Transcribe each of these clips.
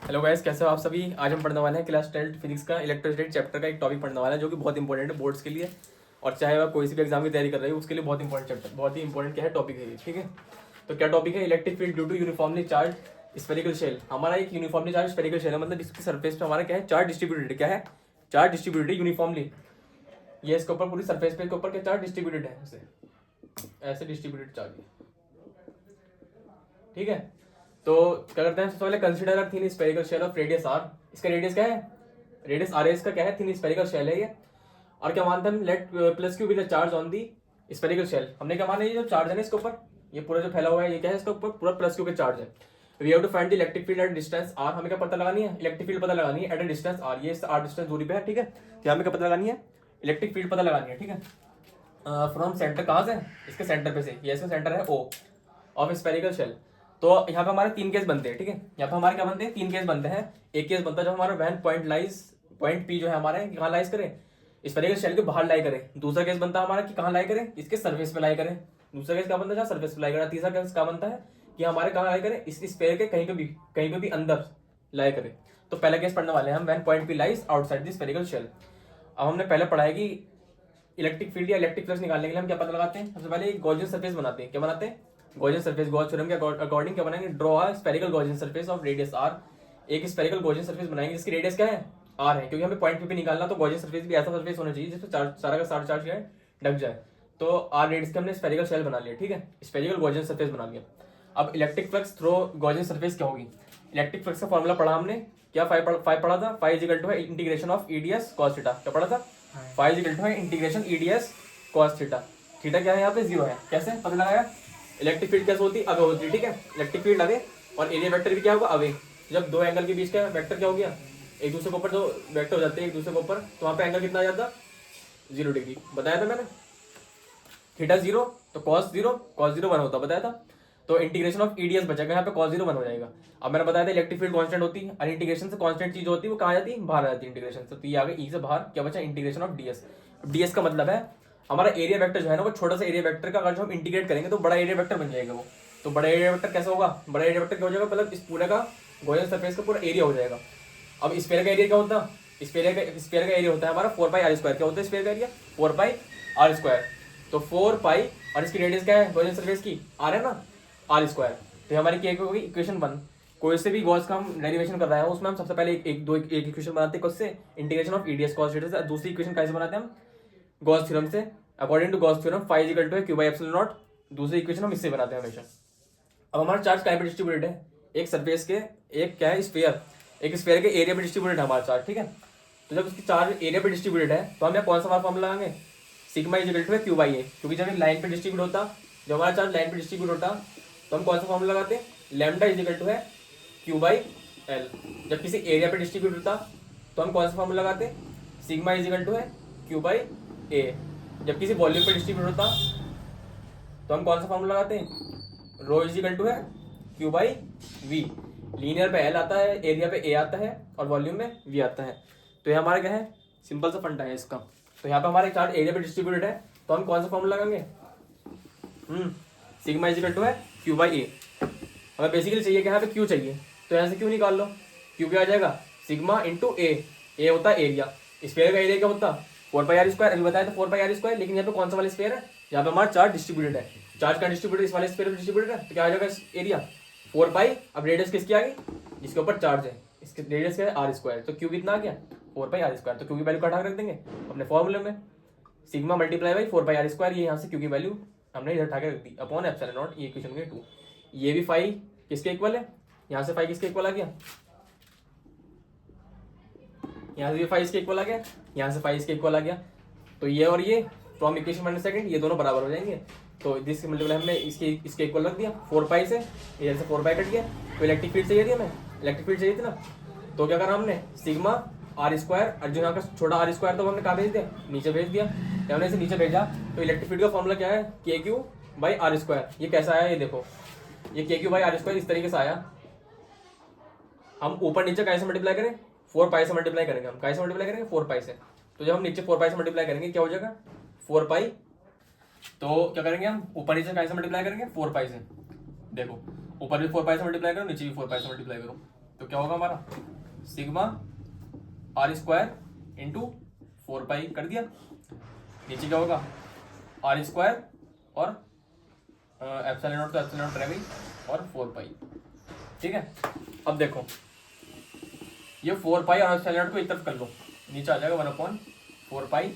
Hello guys, कैसे हो आप सभी। आज हम पढ़ने वाले हैं क्लास 12 फिजिक्स का इलेक्ट्रोस्टैटिक चैप्टर का एक टॉपिक पढ़ने वाला है जो कि बहुत इंपॉर्टेंट है बोर्ड्स के लिए। और चाहे आप कोई सी भी एग्जाम की तैयारी कर रहे हो उसके लिए बहुत इंपॉर्टेंट चैप्टर, बहुत ही इंपॉर्टेंट क्या है टॉपिक है ये, ठीक है। तो क्या टॉपिक है? Electric field due to uniformly charge spherical shell. हमारा एक यूनिफॉर्मली चार्ज स्फेरिकल शेल है, मतलब इसकी सरफेस पे हमारा क्या है, चार्ज डिस्ट्रीब्यूटेड। क्या है? Charge distributed uniformly. ये इसके ऊपर पूरी सरफेस पे के ऊपर क्या चार्ज डिस्ट्रीब्यूटेड है, ऐसे डिस्ट्रीब्यूटेड चार्ज, ठीक है। तो क्या करते हैं, सबसे पहले consider a thin spherical shell of radius R. इसका रेडियस क्या है? रेडियस आर है इसका, क्या है? थिन स्फेरिकल शेल है ये। और क्या मानते हैं हम? Let plus q be the charge on the spherical shell. हमने क्या माना, ये जो चार्ज है ना इसके ऊपर, ये पूरा जो फैला हुआ है ये क्या है, इसके ऊपर पूरा प्लस क्यू के चार्ज है। We have to find the electric field at distance R. हमें क्या पता लगानी है? इलेक्ट्रिक फील्ड पता लगानी है एट अ डिस्टेंस आर। ये आर डिस्टेंस दूरी पे है, ठीक है। तो हमें क्या पता लगानी है? इलेक्ट्रिक फील्ड पता लगानी है, ठीक है। फ्रॉम सेंटर, कहाँ से? इसके सेंटर पे से। ये इसका सेंटर है ओ ऑफ स्फेरिकल शेल। तो यहाँ पे हमारे तीन केस बनते हैं, ठीक है। यहाँ पे हमारे क्या बनते हैं? तीन केस बनते हैं। एक केस बनता है जब हमारा when point lies, point P जो है हमारा कहाँ लाइज करे, स्फेरिकल शेल के बाहर लाई करे। दूसरा केस बनता है हमारा कि कहाँ लाई करे, इसके सर्फेस पे लाई करे। दूसरा केस क्या बनता है? जहाँ सर्फेस पे लाई करे। तीसरा केस क्या बनता है कि हमारे कहाँ लाई करे, इस स्फेयर के कहीं पे भी अंदर लाई करे। तो पहला केस पढ़ने वाले हैं हम, when point P lies outside the spherical shell. अब हमने पहले पढ़ा है कि इलेक्ट्रिक फील्ड या इलेक्ट्रिक फ्लक्स निकालने के लिए हम क्या पता लगाते हैं? सबसे पहले एक गॉसियन सरफेस बनाते हैं। क्या बनाते हैं? Gaussian surface. गॉस थ्योरम के अकॉर्डिंग क्या बनाएंगे? Draw a spherical Gaussian surface of radius R. एक स्फेरिकल गॉसियन सरफेस बनाएंगे जिसकी रेडियस क्या है? आर है, क्योंकि हमें पॉइंट पे निकालना। तो गॉसियन सरफेस भी ऐसा सरफेस होना चाहिए जिसपे सारा का सारा चार्ज ढक जाए। तो आर रेडियस के हमने स्फेरिकल शेल बना लिया, ठीक है। स्फेरिकल गॉसियन सरफेस बना लिया। अब electric flux throw Gaussian surface क्या होगी? इलेक्ट्रिक फ्लक्स का फॉर्मूला पढ़ा हमने, क्या? फाइव पढ़ा था। फाइव इज इक्वल टू है integration of EDS cos theta. क्या पढ़ा था? फाइव इज इक्वल टू है integration EDS cos theta. Theta क्या है यहाँ पे? जीरो है। कैसे पता लगाया? इलेक्ट्रिक फील्ड कैसे होती है? अवे होती है, ठीक है। इलेक्ट्रिक फील्ड अवे, और एरिया वेक्टर भी क्या होगा? अवे। जब दो एंगल के बीच का वेक्टर क्या हो गया, एक दूसरे के ऊपर जो वेक्टर हो जाते हैं एक दूसरे के ऊपर, तो वहां पे एंगल कितना आ जाता? 0 डिग्री। बताया था मैंने। थीटा जीरो तो कॉस जीरो, कॉस जीरो 1 होता, बताया था। तो इंटीग्रेशन ऑफ ईडीएस बचेगा, यहाँ पे कॉस जीरो 1 हो जाएगा। अब मैंने बताया था इलेक्ट्रिक फील्ड कांस्टेंट होती है, और इंटीग्रेशन से कांस्टेंट चीज होती है वो कहाँ जाती है? बाहर आ जाती है इंटीग्रेशन से। तो ये आ गई ई से बाहर, क्या बचा? Integration of DS. डीएस का मतलब है हमारा एरिया वेक्टर जो है ना, वो छोटा सा एरिया वेक्टर का अगर जो हम इंटीग्रेट करेंगे तो बड़ा एरिया वेक्टर बन जाएगा वो। तो बड़ा एरिया वेक्टर कैसा होगा? बड़ा एरिया वेक्टर क्या हो जाएगा? मतलब इस पूरे का गॉसियन सरफेस का पूरा एरिया हो जाएगा। अब स्फीयर का एरिया क्या होता है? स्फीयर का एरिया होता है हमारा 4 पाई r स्क्वायर। क्या होता है स्फीयर का एरिया? 4 पाई r स्क्वायर। तो 4 पाई, और इसकी रेडियस क्या है गॉसियन सरफेस की? आर है ना, r स्क्वायर। तो हमारी क्या होगी? इक्वेशन 1। कोई से भी गॉस का हम डेरिवेशन कर रहे हैं उसमें हम सबसे पहले एक इक्वेशन बनाते हैं। किससे? Integration of EDS cos theta से। दूसरी इक्वेशन कैसे बनाते हैं हम? गॉस थ्योरम से। According to Gauss theorem phi equal to है क्यू बाई एप्सिलॉन नॉट। दूसरी इक्वेशन हम इससे बनाते हैं हमेशा। अब हमारा चार्ज कहाँ पे डिस्ट्रीब्यूटेड है? एक सरफेस के, एक क्या है स्फीयर, एक स्फीयर के एरिया पे डिस्ट्रीब्यूटेड है हमारा चार्ज, ठीक है। तो जब उसकी चार्ज एरिया पे डिस्ट्रीब्यूटेड है तो हम यहाँ कौन सा फॉर्मूला लगाएंगे? सिग्मा इज इक्वल टू है क्यू बाई ए। क्योंकि जब लाइन पे डिस्ट्रीब्यूट होता, जब हमारा चार्ज लाइन पे डिस्ट्रीब्यूट होता तो हम कौन सा फॉर्मूला लगाते हैं? लैम्डा इज इक्वल टू है क्यू बाई एल। जब किसी एरिया पे डिस्ट्रीब्यूट होता तो हम कौन सा फॉर्मूला लगाते हैं? सिग्मा इज इक्वल टू है क्यू बाई ए। जब किसी वॉल्यूम पे डिस्ट्रीब्यूट होता तो हम कौन सा फॉर्मूला लगाते हैं? रो इज इक्वल टू है क्यू बाई वी। लीनियर पे एल आता है, एरिया पे ए आता है, और वॉल्यूम में वी आता है। तो ये हमारा क्या है? सिंपल सा फंडा है इसका। तो यहाँ पे हमारे चार्ज एरिया पे डिस्ट्रीब्यूटेड है तो हम कौन सा फॉर्मूला लगाएंगे? सिग्मा इज इक्वल टू है क्यू बाई ए। हमें बेसिकली चाहिए कि यहाँ पे क्यू चाहिए, तो यहाँ से क्यू निकाल लो। क्यू क्या आ जाएगा? सिग्मा इंटू ए। ए होता है एरिया। स्फीयर का एरिया क्या होता? 4 पाई r स्क्वायर। अभी बताया था 4 पाई r स्क्वायर। लेकिन यहाँ पे कौन सा वाला स्फीयर है? यहाँ पे हमारा चार्ज डिस्ट्रीब्यूटेड है। चार्ज का डिस्ट्रीब्यूटेड इस वाले स्फीयर पे डिस्ट्रीब्यूटेड है, तो क्या आ जाएगा एरिया? 4 पाई। अब रेडियस किसकी आ गई? जिसके ऊपर चार्ज है, इसके रेडियस क्या है? r square. तो क्यू कितना आ गया? 4 पाई r स्क्वायर। तो क्यू की वैल्यू कटा रख देंगे अपने फॉर्मूले में। Sigma multiply by 4 pi r square. ये यहाँ से क्यू की वैल्यू हमने इधर उठा के रख दी अपॉन एप्सिलॉन नॉट। ये इक्वेशन में 2। ये भी फाइव किसके इक्वल है? यहाँ से फाइव किसके इक्वल आ गया? यहाँ से भी फाइव इसके इक्वल आ गया, यहाँ से फाइव इसके इक्वल आ गया। तो ये और ये फ्रॉम इक्वेशन माइनस सेकंड ये दोनों बराबर हो जाएंगे। तो जिसके मल्टीप्लाई हमने इसके इक्वल रख दिया 4 पाई से। इधर से 4 पाई कट गया। तो इलेक्ट्रिक फील्ड चाहिए थी हमें, इलेक्ट्रिक फील्ड चाहिए थी ना। तो क्या करा हमने? सिग्मा r स्क्वायर, और जो यहाँ का छोटा r स्क्वायर था वो हमने कहाँ भेज दिया? नीचे भेज दिया। जब हमने इसे नीचे भेजा तो इलेक्ट्रिक फील्ड का फॉर्मूला क्या है? के क्यू बाई आर स्क्वायर। ये कैसा आया? ये देखो, ये के क्यू बाई आर स्क्वायर इस तरीके से आया। हम ऊपर नीचे कैसे मल्टीप्लाई करें? 4 पाई से मल्टीप्लाई करेंगे। हम कैसे मल्टीप्लाई करेंगे? 4 पाई से। तो जब हम नीचे 4 पाई से मल्टीप्लाई करेंगे क्या हो जाएगा? 4 पाई। तो क्या करेंगे हम? ऊपर नीचे कैसे मल्टीप्लाई करेंगे? 4 पाई से। देखो, ऊपर भी 4 पाई से मल्टीप्लाई करो, नीचे भी 4 पाई से मल्टीप्लाई करो। तो क्या होगा हमारा सिग्मा आर स्क्वायर इंटू 4 पाई कर दिया। नीचे क्या होगा आर स्क्वायर और एप्सिलॉन नॉट तो एप्सिलॉन नॉट रह गई और 4 पाई। ठीक है, अब देखो ये 4 पाई और एप्सिलॉन नॉट को एक तरफ कर लो, नीचे आ जाएगा 1/4 पाई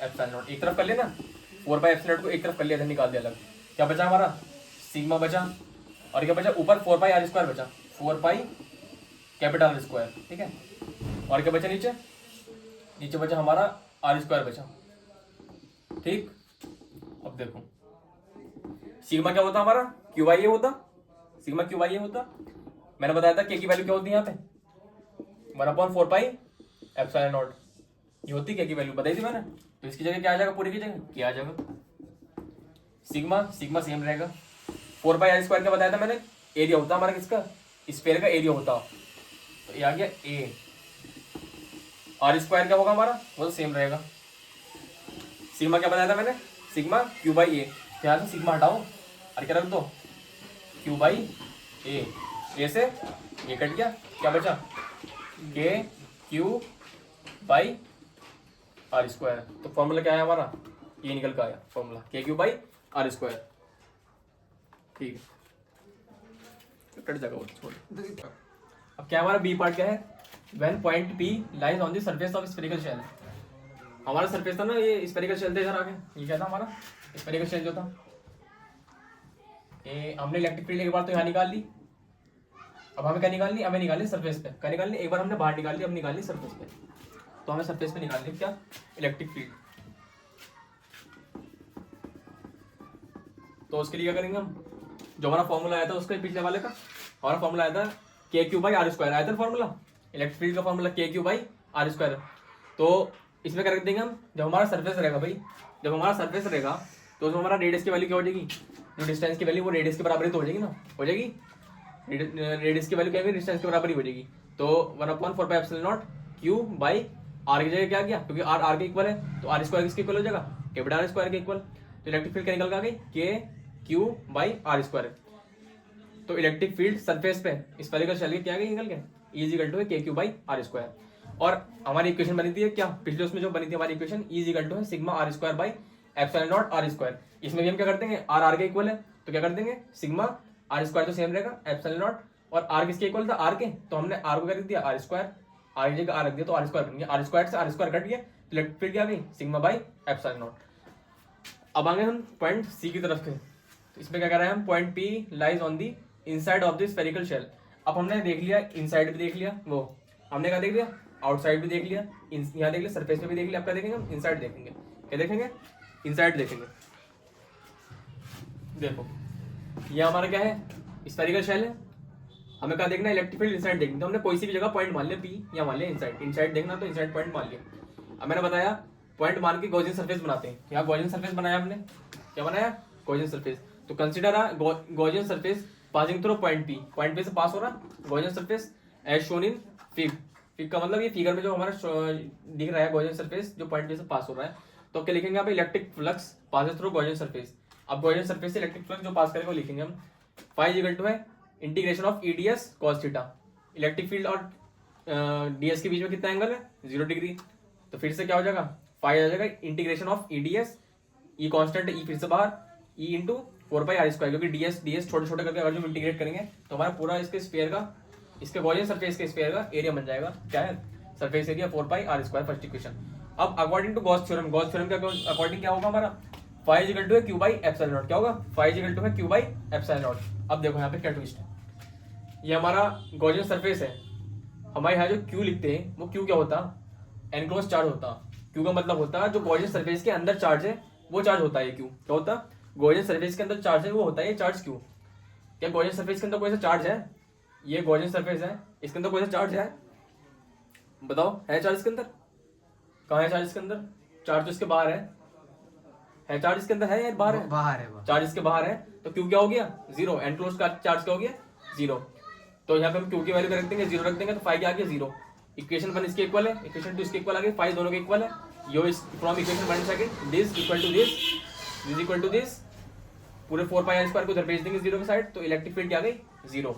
एप्सिलॉन नॉट। एक तरफ कर लेना, 4 पाई एप्सिलॉन नॉट को एक तरफ कर लिया था, निकाल दिया अलग। क्या बचा हमारा सिग्मा बचा, और क्या बचा ऊपर 4 पाई आर स्क्वायर बचा, 4 पाई कैपिटल आर स्क्वायर। ठीक है, और क्या बचा नीचे, नीचे बचा हमारा आर स्क्वायर बचा। ठीक, अब देखो सिग्मा क्या होता हमारा क्यू बाई ए होता, सिग्मा क्यू बाई ए होता। मैंने बताया था के की वैल्यू क्या होती है यहाँ पे 1/4 पाई एप्सिलॉन नॉट, ये होती क्या की वैल्यू बताई थी मैंने। तो इसकी जगह क्या आ जाएगा, पूरी की जगह क्या आ जाएगा सिग्मा, सिग्मा सेम रहेगा। 4 पाई आर स्क्वायर क्या बताया था मैंने, एरिया होता हमारा किसका, स्फीयर का एरिया होता। तो ये आ गया ए। आर स्क्वायर क्या होगा हमारा, वो तो सेम रहेगा। सिग्मा क्या बताया था मैंने, सिग्मा क्यू बाई ए। क्या था सिग्मा हटाओ और क्या रख दो क्यू बाई ए से ए कट गया, क्या बचा के क्यू बाई आर स्क्वायर। तो फॉर्मूला क्या है हमारा, ये निकल कर आया फॉर्मूला के क्यू बाई आर स्क्वायर। ठीक है, कट जाएगा वो छोड़। अब क्या हमारा बी पार्ट क्या है, when point P lies on the surface of spherical shell. हमारा सरफेस था ना ये स्फेरिकल शेल था, इधर आगे ये क्या था हमारा स्फेरिकल शेल जो था। ये हमने इलेक्ट्रिक फील्ड एक बार तो यहाँ निकाल ली, अब हमें क्या निकालनी, हमें निकालनी सरफेस पे। क्या निकालनी, एक बार हमने बाहर निकाल ली, अब निकालनी सरफेस पे। तो हमें सरफेस पे निकालनी क्या, इलेक्ट्रिक फील्ड। तो उसके लिए क्या करेंगे हम, जो हमारा फॉर्मूला आया था उसके पिछले वाले का, हमारा फॉर्मूला आया था के क्यू बाई आर स्क्वायर आया था फॉर्मूला, इलेक्ट्रिक फील्ड का फॉर्मूला के क्यू बाई आर स्क्वायर। तो इसमें क्या रख देंगे हम, जब हमारा सरफेस रहेगा भाई, जब हमारा सरफेस रहेगा तो उसमें हमारा रेडियस की वैल्यू क्या हो जाएगी, जो डिस्टेंस की वैल्यू वो रेडियस के बराबर ही तो हो जाएगी ना, हो जाएगी। रेडियस की वैल्यू क्या होगी, डिस्टेंस के बराबर ही हो जाएगी। तो 1/4 pi epsilon naught q by R की जगह क्या गया, क्योंकि आर आर के इक्वल है, तो आर स्क्वायर किसके इक्वल हो जाएगा, कैपिटल आर स्क्वायर के इक्वल। तो इलेक्ट्रिक फील्ड क्या निकल के आ गई, के क्यू बाई आर स्क्वायर। तो इलेक्ट्रिक फील्ड सरफेस पे स्फेरिकल शेल के क्या गई निकल के, इज इक्वल टू के क्यू बाई आर स्क्वायर। और हमारी इक्वेशन बनी थी क्या, पिछले उसमें जो बनी थी हमारी इक्वेशन, इज इक्वल टू है sigma R square by epsilon naught R square. इसमें भी हम क्या कर देंगे, आर आर के इक्वल है तो क्या कर देंगे सिग्मा आर स्क्वायर तो सेम रहेगा, एप्सिलॉन नॉट और आर किसके इक्वल था, आर के। तो हमने आर को क्या रख दिया, आर स्क्वायर, आर की जगह आर रख दिया तो आर स्क्वायर बन गया, आर स्क्वायर से आर स्क्वायर कट गया, तो इलेक्ट्रिक फील्ड क्या गई सिग्मा बाई एप्सिलॉन नॉट। अब आगे हम पॉइंट सी की तरफ थे, तो इसमें क्या कर रहे हैं हम, point P lies on the inside of the spherical shell. अब हमने देख लिया इनसाइड भी देख लिया, वो हमने क्या देख लिया आउटसाइड भी देख लिया, यहाँ देख लिया सरफेस पे भी देख लिया। अब क्या देखेंगे हम, इनसाइड देखेंगे। क्या देखेंगे, इनसाइड देखेंगे। देखो ये हमारा क्या है, स्फेरिकल शेल है, हमें क्या देखना है, इलेक्ट्रिक फील्ड इनसाइड देखनी। तो हमने कोई सी भी जगह पॉइंट मान लिया पी या मान लिया इनसाइड, इनसाइड देखना तो इनसाइड पॉइंट मान लिया। अब मैंने बताया पॉइंट मान के गॉसियन सरफेस बनाते हैं, यहाँ गॉसियन सरफेस बनाया हमने, क्या बनाया गॉसियन सरफेस। तो consider Gaussian surface passing through point P से पास हो रहा Gaussian surface as shown in fig. Fig का मतलब ये फिगर में जो हमारा दिख रहा है गॉसियन सरफेस जो पॉइंट पी से पास हो रहा है। तो क्या लिखेंगे आप, electric flux passes through Gaussian surface. अब गॉसियन सरफेस से इलेक्ट्रिक फ्लक्स जो पास करेगा वो लिखेंगे हम, फाई इक्वल टू है integration of EDS cos theta. Electric field और डीएस के बीच में कितना एंगल है, 0 डिग्री। तो फिर से क्या हो जाएगा, फाई आ जाएगा integration of EDS, E constant है, ई फिर से बाहर, E into 4 pi are square, क्योंकि डीएस छोटे छोटे करके अगर जो इंटीग्रेट करेंगे तो हमारा पूरा इसके स्फीयर का, इसके गॉसियन सरफेस के स्फीयर का एरिया बन जाएगा। क्या है, surface area 4 pi are square, first equation. अब according to Gauss theorem, Gauss theorem के अकॉर्डिंग क्या होगा हमारा, फाई इक्वल टू है क्यू बाई एप्सिलॉन नॉट। क्या होगा, फाई इक्वल टू है क्यू बाई एप्सिलॉन नॉट। अब देखो यहाँ पे क्या ट्विस्ट है, ये हमारा गॉसियन सरफेस है, हमारे यहाँ जो क्यू लिखते हैं वो क्यू क्या होता, एनक्लोज चार्ज होता। क्यू का मतलब होता है जो गॉसियन सरफेस के अंदर चार्ज है वो चार्ज होता है। क्यू क्या होता, गॉसियन सरफेस के अंदर चार्ज है वो होता है ये चार्ज क्यू। क्या गॉसियन सरफेस के अंदर कोई सा चार्ज है, ये गॉसियन सरफेस है, इसके अंदर कोई सा चार्ज है, बताओ है चार्ज इसके अंदर, कहाँ है चार्ज इसके अंदर, चार्ज तो इसके बाहर है चार्ज इसके अंदर है या बाहर है, बाहर है, चार्ज इसके बाहर है। तो क्यू क्या हो गया, 0, एनक्लोज का चार्ज क्या हो गया 0। तो यहाँ पे हम क्यू की वैल्यू रख देंगे 0 रख देंगे, तो फाई क्या आ गया 0। इक्वेशन 1 इसके इक्वल है, इक्वेशन 2 इसके इक्वल आ गई, फाई दोनों के इक्वल है। यो इस from equation 1 second this equal to this equal to this, पूरे 4 पाई आर स्क्वायर को उधर भेज देंगे 0 के साइड, तो इलेक्ट्रिक फील्ड क्या आ गई 0।